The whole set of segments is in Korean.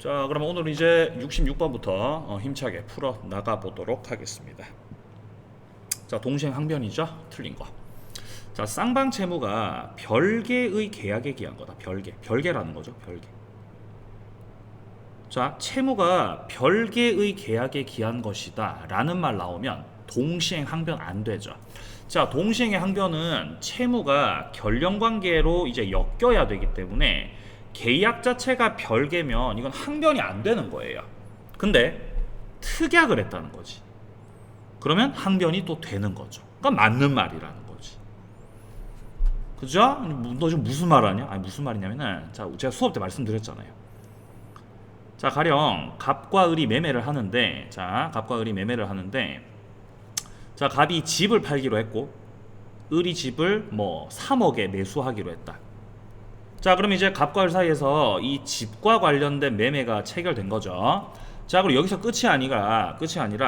자, 그럼 오늘 이제 66번부터 힘차게 풀어 나가 보도록 하겠습니다. 자, 동시행 항변이죠? 틀린 거. 자, 쌍방채무가 별개의 계약에 기한 거다. 별개라는 거죠. 별개. 자, 채무가 별개의 계약에 기한 것이다 라는 말 나오면 동시행 항변 안 되죠. 자, 동시행의 항변은 채무가 결령관계로 이제 엮여야 되기 때문에 계약 자체가 별개면 이건 항변이 안 되는 거예요. 근데 특약을 했다는 거지. 그러면 항변이 또 되는 거죠. 그러니까 맞는 말이라는 거지. 그죠? 너 지금 무슨 말 하냐? 아니, 무슨 말이냐면은, 자, 제가 수업 때 말씀드렸잖아요. 자, 가령 갑과 을이 매매를 하는데, 자, 갑이 집을 팔기로 했고, 을이 집을 뭐 3억에 매수하기로 했다. 자, 그럼 이제 갑과 을 사이에서 이 집과 관련된 매매가 체결된 거죠. 자, 그리고 여기서 끝이 아니라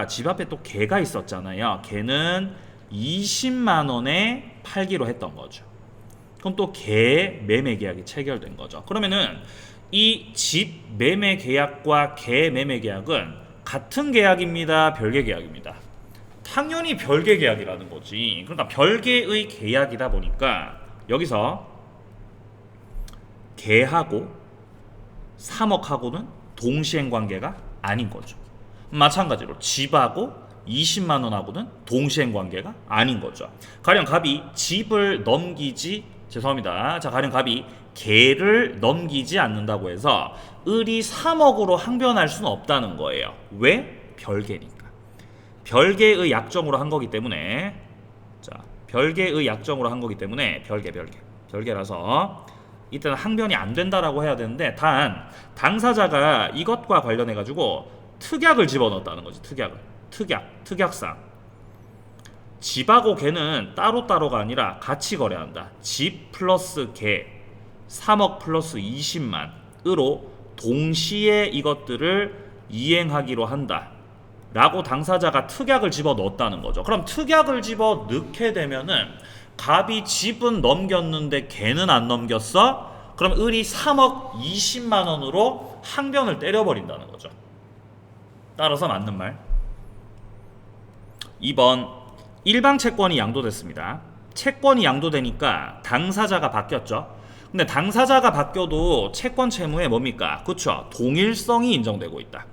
집 앞에 또 개가 있었잖아요. 개는 20만 원에 팔기로 했던 거죠. 그럼 또 개 매매 계약이 체결된 거죠. 그러면은 이 집 매매 계약과 개 매매 계약은 같은 계약입니다, 별개 계약입니다? 당연히 별개 계약이라는 거지. 그러니까 별개의 계약이다 보니까 여기서 개하고 3억하고는 동시행 관계가 아닌 거죠. 마찬가지로 집하고 20만 원하고는 동시행 관계가 아닌 거죠. 가령 갑이 집을 넘기지 자, 가령 갑이 개를 넘기지 않는다고 해서 을이 3억으로 항변할 수는 없다는 거예요. 왜? 별개니까. 별개의 약정으로 한 거기 때문에, 자, 별개라서 이때는 항변이 안 된다라고 해야 되는데, 단 당사자가 이것과 관련해 가지고 특약을 집어넣었다는 거지. 특약상 집하고 개는 따로따로가 아니라 같이 거래한다. 집 플러스 개 3억 플러스 20만으로 동시에 이것들을 이행하기로 한다 라고 당사자가 특약을 집어넣었다는 거죠. 그럼 특약을 집어넣게 되면은 갑이 집은 넘겼는데 개는 안 넘겼어? 그럼 을이 3억 20만 원으로 항변을 때려버린다는 거죠. 따라서 맞는 말. 2번, 일방 채권이 양도됐습니다. 채권이 양도되니까 당사자가 바뀌었죠. 근데 당사자가 바뀌어도 채권 채무에 뭡니까? 그쵸? 동일성이 인정되고 있다.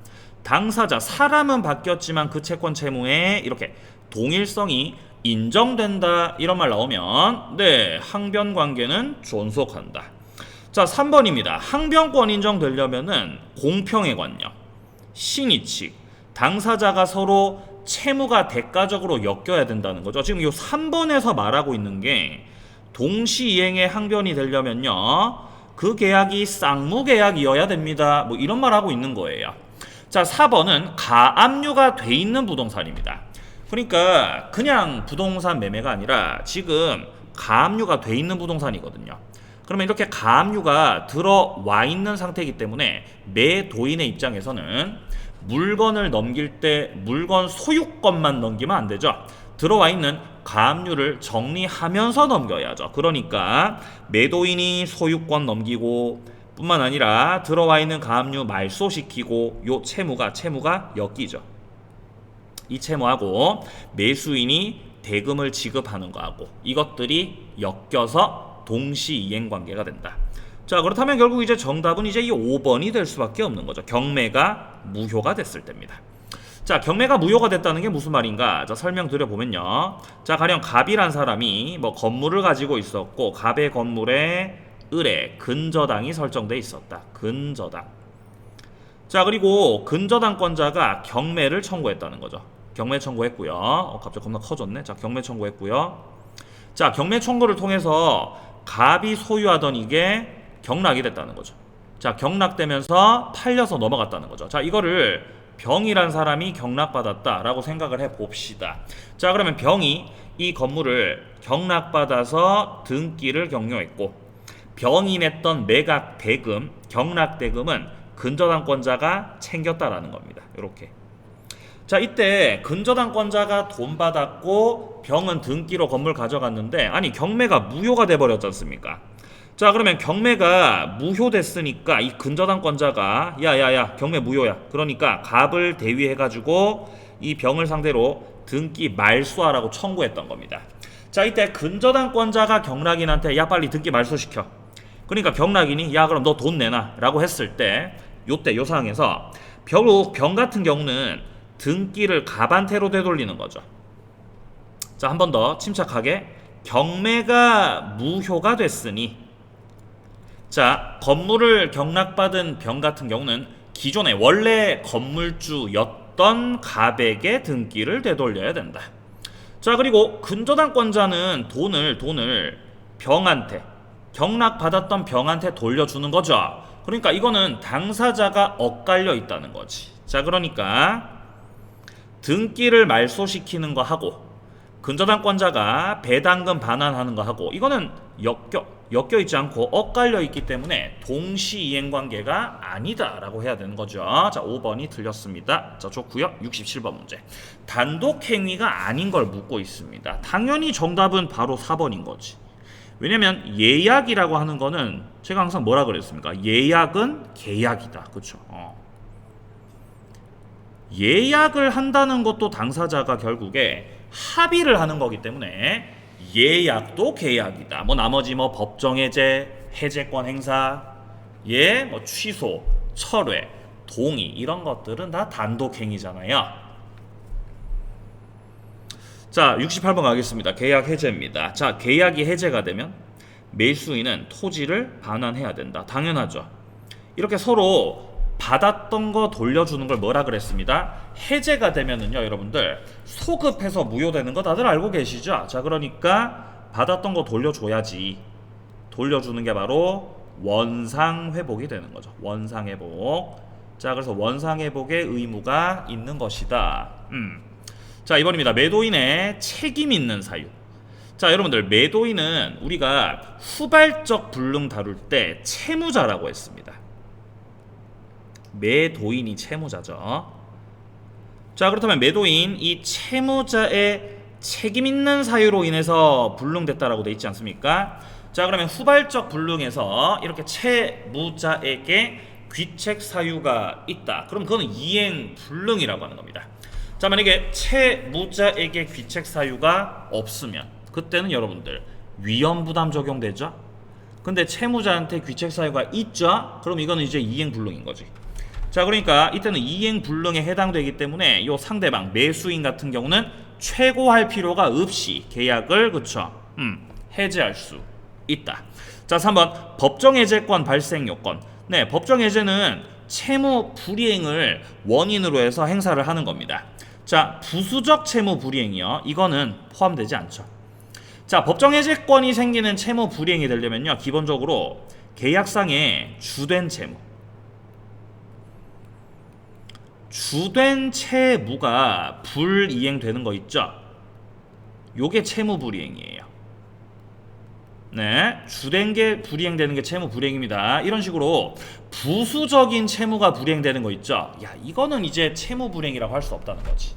당사자, 사람은 바뀌었지만 그 채권 채무에 이렇게 동일성이 인정된다, 이런 말 나오면 네, 항변 관계는 존속한다. 자, 3번입니다. 항변권 인정되려면은 공평의 관념, 신의칙, 당사자가 서로 채무가 대가적으로 엮여야 된다는 거죠. 지금 이 3번에서 말하고 있는 게 동시이행의 항변이 되려면요, 그 계약이 쌍무계약이어야 됩니다. 뭐 이런 말 하고 있는 거예요. 자, 4번은 가압류가 돼 있는 부동산입니다. 그러니까 그냥 부동산 매매가 아니라 지금 가압류가 돼 있는 부동산이거든요. 그러면 이렇게 가압류가 들어와 있는 상태이기 때문에 매도인의 입장에서는 물건을 넘길 때 물건 소유권만 넘기면 안 되죠. 들어와 있는 가압류를 정리하면서 넘겨야죠. 그러니까 매도인이 소유권 넘기고 뿐만 아니라 들어와 있는 가압류 말소시키고 요 채무가 엮이죠. 이 채무하고 매수인이 대금을 지급하는 거하고 이것들이 엮여서 동시이행 관계가 된다. 자, 그렇다면 결국 이제 정답은 이제 이 5번이 될 수밖에 없는 거죠. 경매가 무효가 됐을 때입니다. 자, 경매가 무효가 됐다는 게 무슨 말인가? 자, 설명드려보면요. 자, 가령 갑이란 사람이 뭐 건물을 가지고 있었고 갑의 건물에 을의 근저당이 설정돼 있었다. 근저당. 자, 그리고 근저당권자가 경매를 청구했다는 거죠. 경매 청구했고요. 갑자기 겁나 커졌네. 자, 경매 청구했고요. 자, 경매 청구를 통해서 갑이 소유하던 이게 경락이 됐다는 거죠. 자, 경락되면서 팔려서 넘어갔다는 거죠. 자, 이거를 병이란 사람이 경락받았다라고 생각을 해봅시다. 자, 그러면 병이 이 건물을 경락받아서 등기를 경료했고 병이 냈던 매각 대금, 경락 대금은 근저당권자가 챙겼다라는 겁니다. 이렇게. 자, 이때 근저당권자가 돈 받았고 병은 등기로 건물 가져갔는데 아니 경매가 무효가 돼버렸지 않습니까? 자, 그러면 경매가 무효됐으니까 이 근저당권자가 야야야 경매 무효야. 그러니까 갑을 대위해가지고 이 병을 상대로 등기 말소하라고 청구했던 겁니다. 자, 이때 근저당권자가 경락인한테 야 빨리 등기 말소시켜. 그러니까 경락인이 야 그럼 너 돈 내놔 라고 했을 때 요때 요 상황에서 결국 병 같은 경우는 등기를 갑한테로 되돌리는 거죠. 자, 한 번 더 침착하게. 경매가 무효가 됐으니 자, 건물을 경락받은 병 같은 경우는 기존에 원래 건물주였던 갑에게 등기를 되돌려야 된다. 자, 그리고 근저당권자는 돈을 병한테 경락받았던 병한테 돌려주는 거죠. 그러니까 이거는 당사자가 엇갈려 있다는 거지. 자, 그러니까 등기를 말소시키는 거 하고 근저당권자가 배당금 반환하는 거 하고 이거는 엮여 있지 않고 엇갈려 있기 때문에 동시이행 관계가 아니다라고 해야 되는 거죠. 자, 5번이 틀렸습니다. 자, 좋고요. 67번 문제. 단독 행위가 아닌 걸 묻고 있습니다. 당연히 정답은 바로 4번인 거지. 왜냐면 예약이라고 하는 거는 제가 항상 뭐라 그랬습니까? 예약은 계약이다. 그렇죠? 예약을 한다는 것도 당사자가 결국에 합의를 하는 거기 때문에 예약도 계약이다. 뭐 나머지 뭐 법정 해제, 해제권 행사, 뭐 취소, 철회, 동의 이런 것들은 다 단독 행위잖아요. 자, 68번 가겠습니다. 계약 해제입니다. 자, 계약이 해제가 되면 매수인은 토지를 반환해야 된다. 당연하죠. 이렇게 서로 받았던 거 돌려주는 걸 뭐라 그랬습니다? 해제가 되면은요, 여러분들 소급해서 무효되는 거 다들 알고 계시죠? 자, 그러니까 받았던 거 돌려줘야지. 돌려주는 게 바로 원상회복이 되는 거죠. 원상회복. 자, 그래서 원상회복의 의무가 있는 것이다. 자, 이번입니다. 매도인의 책임 있는 사유. 자, 여러분들 매도인은 우리가 후발적 불능 다룰 때 채무자라고 했습니다. 매도인이 채무자죠. 자, 그렇다면 매도인 이 채무자의 책임 있는 사유로 인해서 불능됐다라고 돼 있지 않습니까? 자, 그러면 후발적 불능에서 이렇게 채무자에게 귀책 사유가 있다. 그럼 그거는 이행 불능이라고 하는 겁니다. 자, 만약에 채무자에게 귀책 사유가 없으면 그때는 여러분들 위험 부담 적용되죠. 근데 채무자한테 귀책 사유가 있죠. 그럼 이거는 이제 이행 불능인 거지. 자, 그러니까 이때는 이행 불능에 해당되기 때문에 요 상대방 매수인 같은 경우는 최고할 필요가 없이 계약을 그쵸 해제할 수 있다. 자, 3번 법정 해제권 발생 요건. 네, 법정 해제는 채무 불이행을 원인으로 해서 행사를 하는 겁니다. 자, 부수적 채무 불이행이요. 이거는 포함되지 않죠. 자, 법정 해제권이 생기는 채무 불이행이 되려면요, 기본적으로 계약상의 주된 채무, 주된 채무가 불이행되는 거 있죠? 요게 채무 불이행이에요. 네, 주된 게 불이행되는 게 채무 불이행입니다. 이런 식으로 부수적인 채무가 불이행되는 거 있죠? 야, 이거는 이제 채무 불이행이라고 할 수 없다는 거지.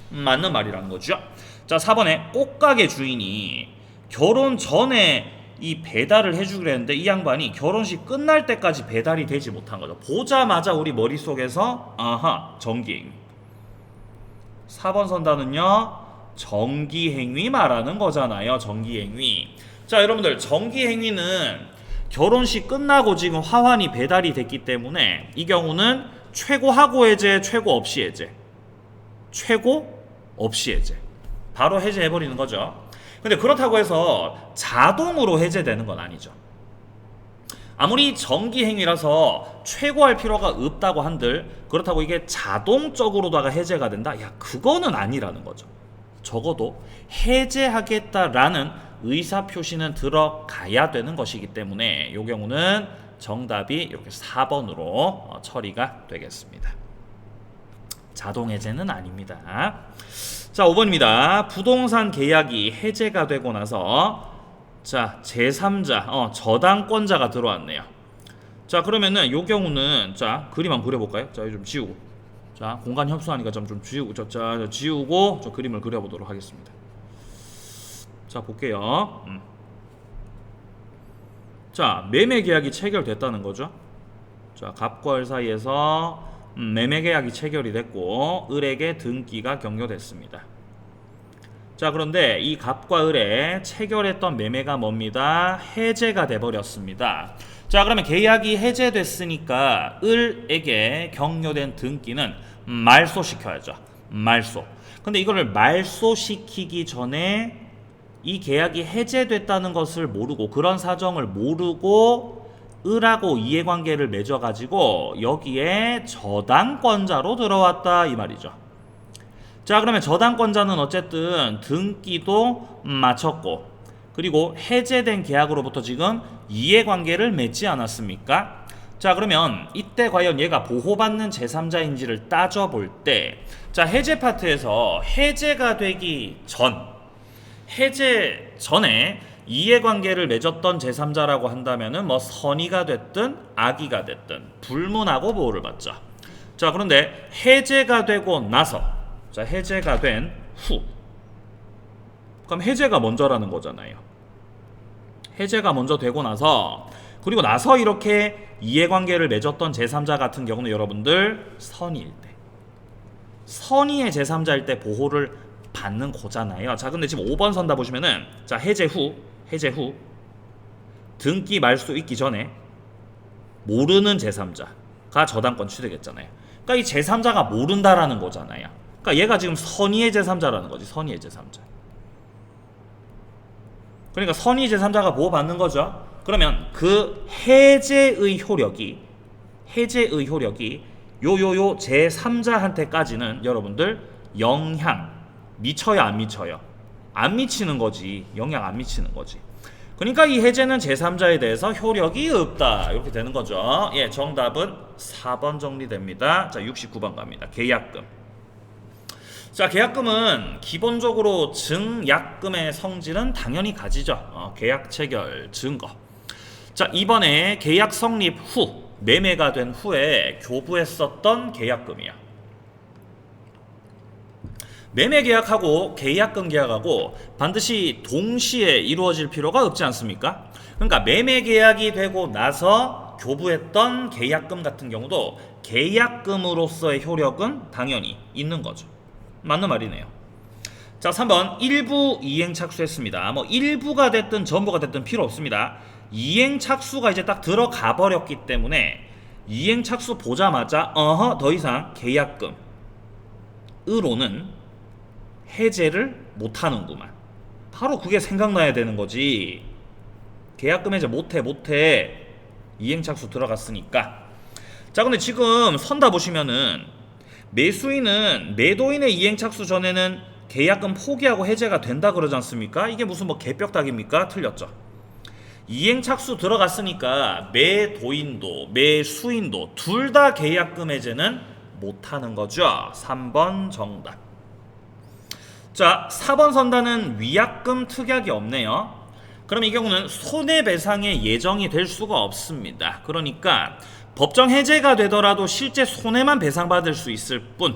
맞는 말이라는 거죠. 자, 4번에 꽃가게 주인이 결혼 전에 이 배달을 해주기로 했는데 이 양반이 결혼식 끝날 때까지 배달이 되지 못한 거죠. 보자마자 우리 머릿속에서 아하, 정기행위. 4번 선단은요, 정기행위 말하는 거잖아요. 정기행위. 자, 여러분들 정기행위는 결혼식 끝나고 지금 화환이 배달이 됐기 때문에 이 경우는 최고하고 해제, 최고 없이 해제. 최고 없이 해제. 바로 해제해버리는 거죠. 근데 그렇다고 해서 자동으로 해제되는 건 아니죠. 아무리 정기행위라서 최고할 필요가 없다고 한들 그렇다고 이게 자동적으로다가 해제가 된다? 야, 그거는 아니라는 거죠. 적어도 해제하겠다라는 의사표시는 들어가야 되는 것이기 때문에 이 경우는 정답이 이렇게 4번으로 처리가 되겠습니다. 자동 해제는 아닙니다. 자, 5번입니다. 부동산 계약이 해제가 되고 나서 자, 제3자, 저당권자가 들어왔네요. 자, 그러면은 요 경우는 자, 그림 한번 그려볼까요? 자, 좀 지우고. 자, 공간 협소하니까 좀 지우고. 자, 지우고 저 그림을 그려보도록 하겠습니다. 자, 볼게요. 자, 매매 계약이 체결됐다는 거죠. 자, 갑과 을 사이에서 매매 계약이 체결이 됐고 을에게 등기가 격려됐습니다. 자, 그런데 이 갑과 을에 체결했던 매매가 뭡니다? 해제가 돼버렸습니다. 자, 그러면 계약이 해제됐으니까 을에게 격려된 등기는 말소시켜야죠. 말소. 근데 이거를 말소시키기 전에 이 계약이 해제됐다는 것을 모르고, 그런 사정을 모르고 을하고 이해관계를 맺어가지고 여기에 저당권자로 들어왔다 이 말이죠. 자, 그러면 저당권자는 어쨌든 등기도 마쳤고, 그리고 해제된 계약으로부터 지금 이해관계를 맺지 않았습니까? 자, 그러면 이때 과연 얘가 보호받는 제3자인지를 따져볼 때, 자, 해제 파트에서 해제가 되기 전, 해제 전에 이해관계를 맺었던 제3자라고 한다면은 뭐 선의가 됐든 악의가 됐든 불문하고 보호를 받죠. 자, 그런데 해제가 되고 나서, 자, 해제가 된 후, 그럼 해제가 먼저라는 거잖아요. 해제가 먼저 되고 나서, 그리고 나서 이렇게 이해관계를 맺었던 제3자 같은 경우는 여러분들 선의일 때, 선의의 제3자일 때 보호를 받는 거잖아요. 자, 근데 지금 5번 선다 보시면은, 자, 해제 후 등기 말소 있기 전에 모르는 제3자가 저당권 취득했잖아요. 그러니까 이 제3자가 모른다라는 거잖아요. 그러니까 얘가 지금 선의의 제3자라는 거지. 선의의 제3자. 그러니까 선의 제3자가 보호받는 거죠. 그러면 그 해제의 효력이 요 제3자한테까지는 여러분들 영향 미쳐요, 안 미쳐요? 안 미치는 거지. 영향 안 미치는 거지. 그러니까 이 해제는 제3자에 대해서 효력이 없다. 이렇게 되는 거죠. 예, 정답은 4번 정리됩니다. 자, 69번 갑니다. 계약금. 자, 계약금은 기본적으로 증약금의 성질은 당연히 가지죠. 계약 체결 증거. 자, 이번에 계약 성립 후, 매매가 된 후에 교부했었던 계약금이야. 매매 계약하고 계약금 계약하고 반드시 동시에 이루어질 필요가 없지 않습니까? 그러니까 매매 계약이 되고 나서 교부했던 계약금 같은 경우도 계약금으로서의 효력은 당연히 있는 거죠. 맞는 말이네요. 자, 3번 일부 이행 착수했습니다. 뭐 일부가 됐든 전부가 됐든 필요 없습니다. 이행 착수가 이제 딱 들어가 버렸기 때문에 이행 착수 보자마자 더 이상 계약금으로는 해제를 못하는구만. 바로 그게 생각나야 되는 거지. 계약금 해제 못해. 이행착수 들어갔으니까. 자, 근데 지금 선다 보시면은 매수인은 매도인의 이행착수 전에는 계약금 포기하고 해제가 된다 그러지 않습니까? 이게 무슨 뭐 개벽닭입니까? 틀렸죠. 이행착수 들어갔으니까 매도인도 매수인도 둘 다 계약금 해제는 못하는 거죠. 3번 정답. 자, 4번 선단은 위약금 특약이 없네요. 그럼 이 경우는 손해배상의 예정이 될 수가 없습니다. 그러니까 법정 해제가 되더라도 실제 손해만 배상받을 수 있을 뿐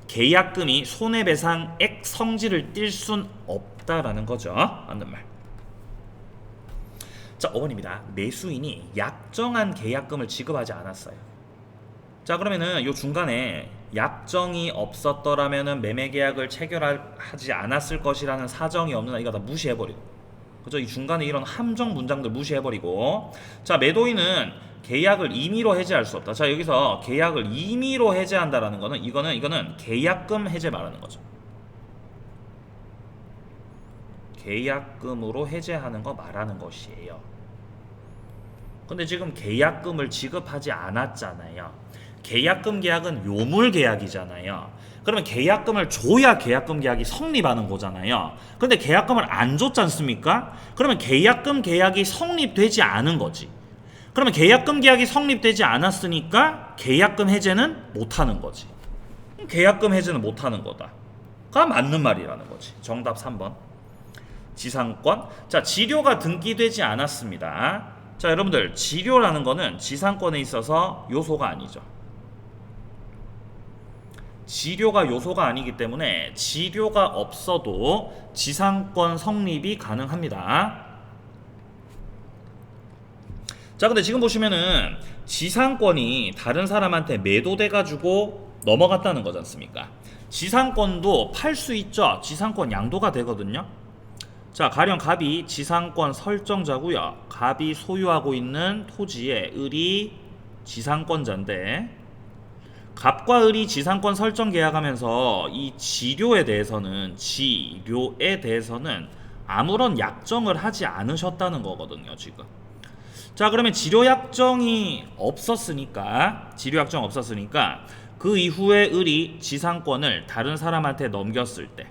계약금이 손해배상액 성질을 띌 순 없다라는 거죠. 맞는 말. 자, 5번입니다. 매수인이 약정한 계약금을 지급하지 않았어요. 자, 그러면은 요 중간에 약정이 없었더라면은 매매 계약을 체결하지 않았을 것이라는 사정이 없는, 이거 다 무시해버리고, 그죠? 이 중간에 이런 함정 문장들 무시해버리고, 자, 매도인은 계약을 임의로 해제할 수 없다. 자, 여기서 계약을 임의로 해제한다라는 거는 이거는 계약금 해제 말하는 거죠. 계약금으로 해제하는 거 말하는 것이에요. 근데 지금 계약금을 지급하지 않았잖아요. 계약금 계약은 요물 계약이잖아요. 그러면 계약금을 줘야 계약금 계약이 성립하는 거잖아요. 근데 계약금을 안 줬지 않습니까? 그러면 계약금 계약이 성립되지 않은 거지. 그러면 계약금 계약이 성립되지 않았으니까 계약금 해제는 못하는 거지. 계약금 해제는 못하는 거다가 맞는 말이라는 거지. 정답 3번. 지상권. 자, 지료가 등기되지 않았습니다. 자, 여러분들 지료라는 거는 지상권에 있어서 요소가 아니죠. 지료가 요소가 아니기 때문에 지료가 없어도 지상권 성립이 가능합니다. 자, 근데 지금 보시면은 지상권이 다른 사람한테 매도돼 가지고 넘어갔다는 거지 않습니까? 지상권도 팔 수 있죠. 지상권 양도가 되거든요. 자, 가령 갑이 지상권 설정자고요. 갑이 소유하고 있는 토지의 을이 지상권자인데, 갑과 을이 지상권 설정 계약하면서 이 지료에 대해서는 아무런 약정을 하지 않으셨다는 거거든요, 지금. 자, 그러면 지료 약정이 없었으니까 그 이후에 을이 지상권을 다른 사람한테 넘겼을 때,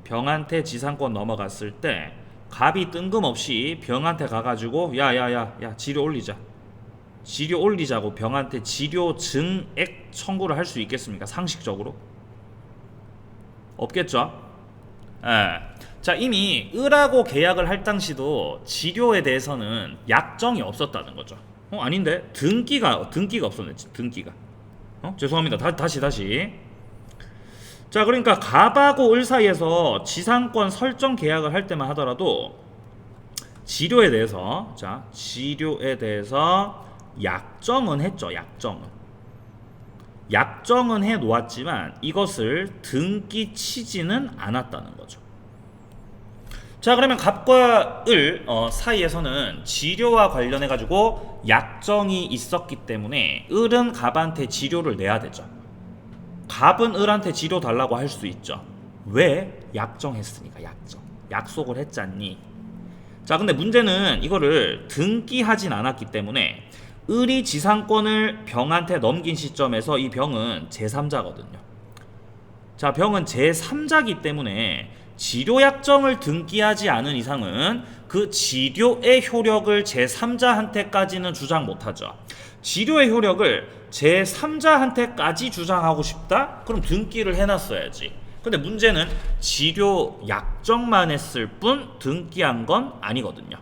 병한테 지상권 넘어갔을 때 갑이 뜬금없이 병한테 가가지고 야야야 지료 올리자고 병한테 지료 증액 청구를 할 수 있겠습니까? 상식적으로 없겠죠. 예. 자, 이미 을하고 계약을 할 당시도 지료에 대해서는 약정이 없었다는 거죠. 아닌데 등기가 없었네. 등기가. 죄송합니다. 다시. 자, 그러니까 갑하고 을 사이에서 지상권 설정 계약을 할 때만 하더라도 지료에 대해서 약정은 했죠. 약정은 해 놓았지만 이것을 등기 치지는 않았다는 거죠. 자, 그러면 갑과 을 사이에서는 지료와 관련해 가지고 약정이 있었기 때문에 을은 갑한테 지료를 내야 되죠. 갑은 을한테 지료 달라고 할 수 있죠. 왜? 약정했으니까. 약속을 했잖니. 자, 근데 문제는 이거를 등기하진 않았기 때문에 을이 지상권을 병한테 넘긴 시점에서 이 병은 제3자거든요. 자, 병은 제3자기 때문에 지료 약정을 등기하지 않은 이상은 그 지료의 효력을 제3자한테까지는 주장 못하죠. 지료의 효력을 제3자한테까지 주장하고 싶다? 그럼 등기를 해놨어야지. 근데 문제는 지료 약정만 했을 뿐 등기한 건 아니거든요.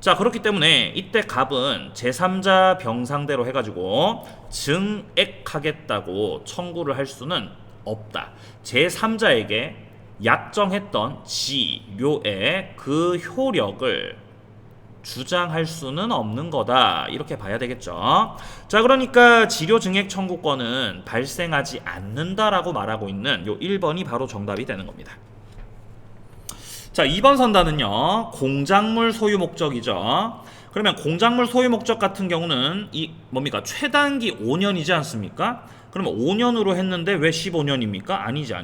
자, 그렇기 때문에 이때 갑은 제3자 병상대로 해가지고 증액하겠다고 청구를 할 수는 없다. 제3자에게 약정했던 지료의 그 효력을 주장할 수는 없는 거다, 이렇게 봐야 되겠죠. 자, 그러니까 지료 증액 청구권은 발생하지 않는다라고 말하고 있는 요 1번이 바로 정답이 되는 겁니다. 자, 2번 선단은요, 공작물 소유 목적이죠. 그러면 공작물 소유 목적 같은 경우는 이 뭡니까? 최단기 5년이지 않습니까? 그러면 5년으로 했는데 왜 15년입니까? 아니지.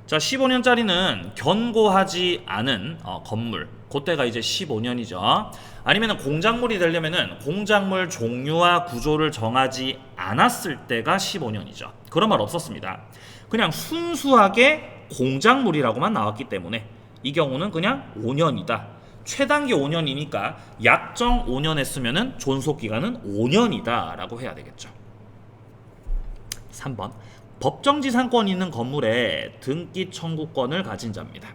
자, 15년짜리는 견고하지 않은 건물, 그때가 이제 15년이죠. 아니면 공작물이 되려면은 공작물 종류와 구조를 정하지 않았을 때가 15년이죠. 그런 말 없었습니다. 그냥 순수하게 공작물이라고만 나왔기 때문에 이 경우는 그냥 5년이다. 최단기 5년이니까 약정 5년 했으면은 존속기간은 5년이다 라고 해야 되겠죠. 3번, 법정지상권이 있는 건물에 등기 청구권을 가진 자입니다.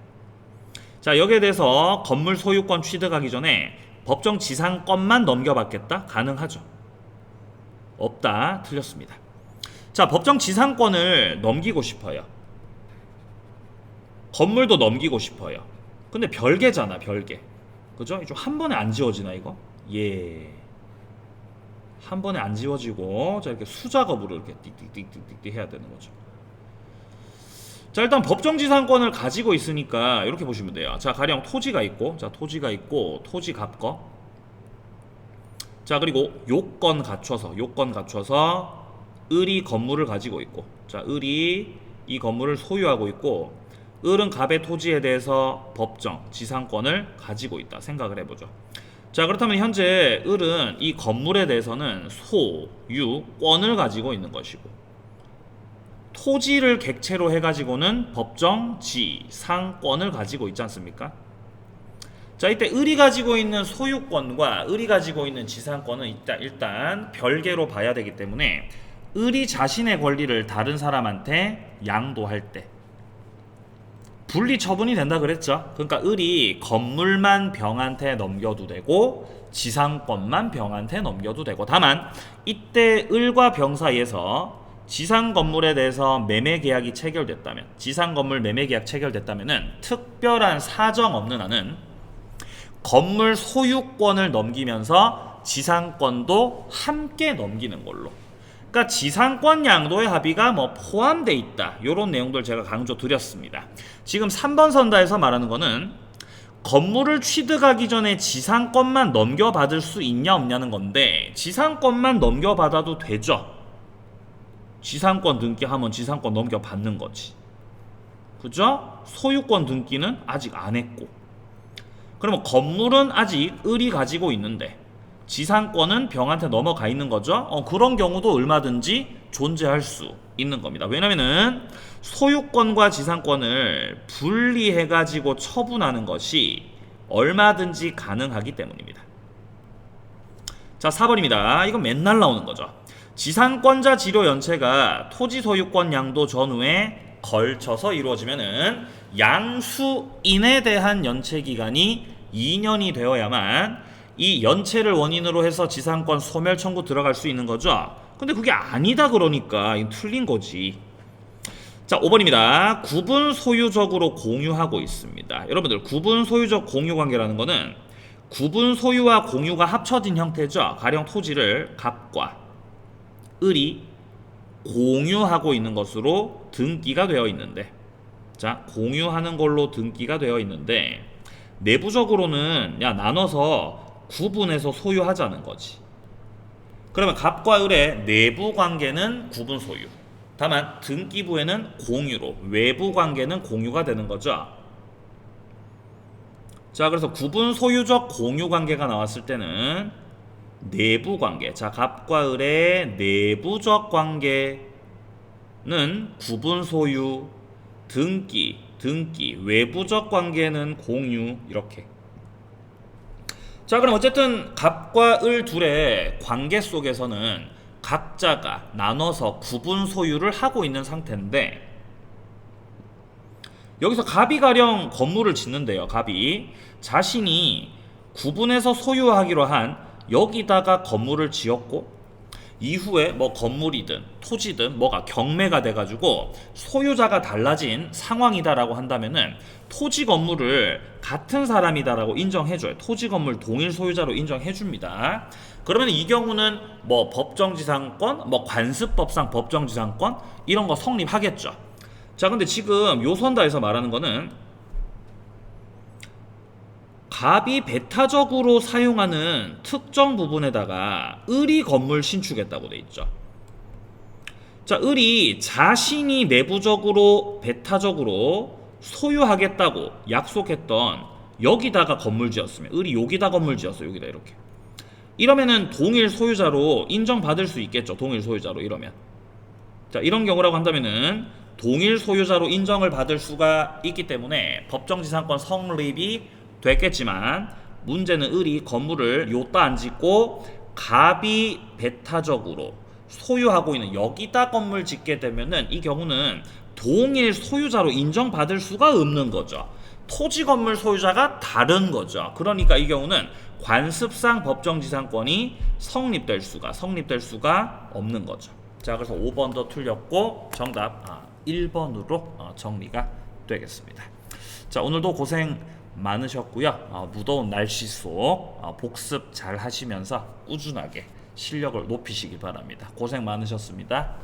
자, 여기에 대해서 건물 소유권 취득하기 전에 법정지상권만 넘겨받겠다? 가능하죠. 없다. 틀렸습니다. 자, 법정지상권을 넘기고 싶어요. 건물도 넘기고 싶어요. 근데 별개잖아, 별개. 그죠? 좀 한 번에 안 지워지나 이거? 예. 한 번에 안 지워지고 자, 이렇게 수작업으로 이렇게 띡띡띡띡띡 해야 되는 거죠. 자, 일단 법정지상권을 가지고 있으니까 이렇게 보시면 돼요. 자, 가령 토지가 있고, 토지 갑거. 자, 그리고 요건 갖춰서 을이 건물을 가지고 있고, 자, 을이 이 건물을 소유하고 있고, 을은 갑의 토지에 대해서 법정 지상권을 가지고 있다 생각을 해보죠. 자, 그렇다면 현재 을은 이 건물에 대해서는 소유권을 가지고 있는 것이고, 토지를 객체로 해가지고는 법정 지상권을 가지고 있지 않습니까? 자, 이때 을이 가지고 있는 소유권과 을이 가지고 있는 지상권은 일단 별개로 봐야 되기 때문에 을이 자신의 권리를 다른 사람한테 양도할 때 분리 처분이 된다 그랬죠. 그러니까 을이 건물만 병한테 넘겨도 되고 지상권만 병한테 넘겨도 되고, 다만 이때 을과 병 사이에서 지상 건물에 대해서 매매 계약이 체결됐다면, 지상 건물 매매 계약 체결됐다면은 특별한 사정 없는 한은 건물 소유권을 넘기면서 지상권도 함께 넘기는 걸로. 그러니까 지상권 양도의 합의가 뭐 포함돼 있다. 이런 내용들 제가 강조 드렸습니다. 지금 3번 선다에서 말하는 거는 건물을 취득하기 전에 지상권만 넘겨받을 수 있냐 없냐는 건데, 지상권만 넘겨받아도 되죠. 지상권 등기하면 지상권 넘겨받는 거지. 그죠? 소유권 등기는 아직 안 했고. 그러면 건물은 아직 을이 가지고 있는데 지상권은 병한테 넘어가 있는 거죠. 그런 경우도 얼마든지 존재할 수 있는 겁니다. 왜냐면은 소유권과 지상권을 분리해 가지고 처분하는 것이 얼마든지 가능하기 때문입니다. 자, 4번입니다. 이건 맨날 나오는 거죠. 지상권자 지료 연체가 토지 소유권 양도 전후에 걸쳐서 이루어지면은 양수인에 대한 연체 기간이 2년이 되어야만 이 연체를 원인으로 해서 지상권 소멸 청구 들어갈 수 있는 거죠. 근데 그게 아니다 그러니까 이거 틀린 거지. 자, 5번입니다. 구분 소유적으로 공유하고 있습니다. 여러분들, 구분 소유적 공유 관계라는 거는 구분 소유와 공유가 합쳐진 형태죠. 가령 토지를 갑과 을이 공유하고 있는 것으로 등기가 되어 있는데, 자, 공유하는 걸로 등기가 되어 있는데 내부적으로는 나눠서 구분해서 소유하자는 거지. 그러면 갑과 을의 내부 관계는 구분 소유, 다만 등기부에는 공유로, 외부 관계는 공유가 되는 거죠. 자, 그래서 구분 소유적 공유 관계가 나왔을 때는 내부 관계, 자, 갑과 을의 내부적 관계는 구분 소유, 등기, 외부적 관계는 공유, 이렇게. 자, 그럼 어쨌든 갑과 을 둘의 관계 속에서는 각자가 나눠서 구분 소유를 하고 있는 상태인데, 여기서 갑이 가령 건물을 짓는데요. 갑이 자신이 구분해서 소유하기로 한 여기다가 건물을 지었고, 이후에 뭐 건물이든 토지든 뭐가 경매가 돼가지고 소유자가 달라진 상황이다라고 한다면은 토지 건물을 같은 사람이다라고 인정해줘요. 토지 건물 동일 소유자로 인정해줍니다. 그러면 이 경우는 뭐 법정지상권, 뭐 관습법상 법정지상권 이런 거 성립하겠죠. 자, 근데 지금 요선다에서 말하는 거는 갑이 배타적으로 사용하는 특정 부분에다가 을이 건물 신축했다고 돼 있죠. 자, 을이 자신이 내부적으로 배타적으로 소유하겠다고 약속했던 여기다가 건물 지었으면, 을이 여기다 건물 지었어, 여기다 이렇게. 이러면은 동일 소유자로 인정받을 수 있겠죠. 동일 소유자로 이러면. 자, 이런 경우라고 한다면은 동일 소유자로 인정을 받을 수가 있기 때문에 법정지상권 성립이 됐겠지만, 문제는 을이 건물을 요따 안 짓고 갑이 배타적으로 소유하고 있는 여기다 건물 짓게 되면은 이 경우는 동일 소유자로 인정받을 수가 없는 거죠. 토지 건물 소유자가 다른 거죠. 그러니까 이 경우는 관습상 법정지상권이 성립될 수가 없는 거죠. 자, 그래서 5번도 틀렸고 정답 1번으로 정리가 되겠습니다. 자, 오늘도 고생 많으셨고요. 무더운 날씨 속 복습 잘 하시면서 꾸준하게 실력을 높이시기 바랍니다. 고생 많으셨습니다.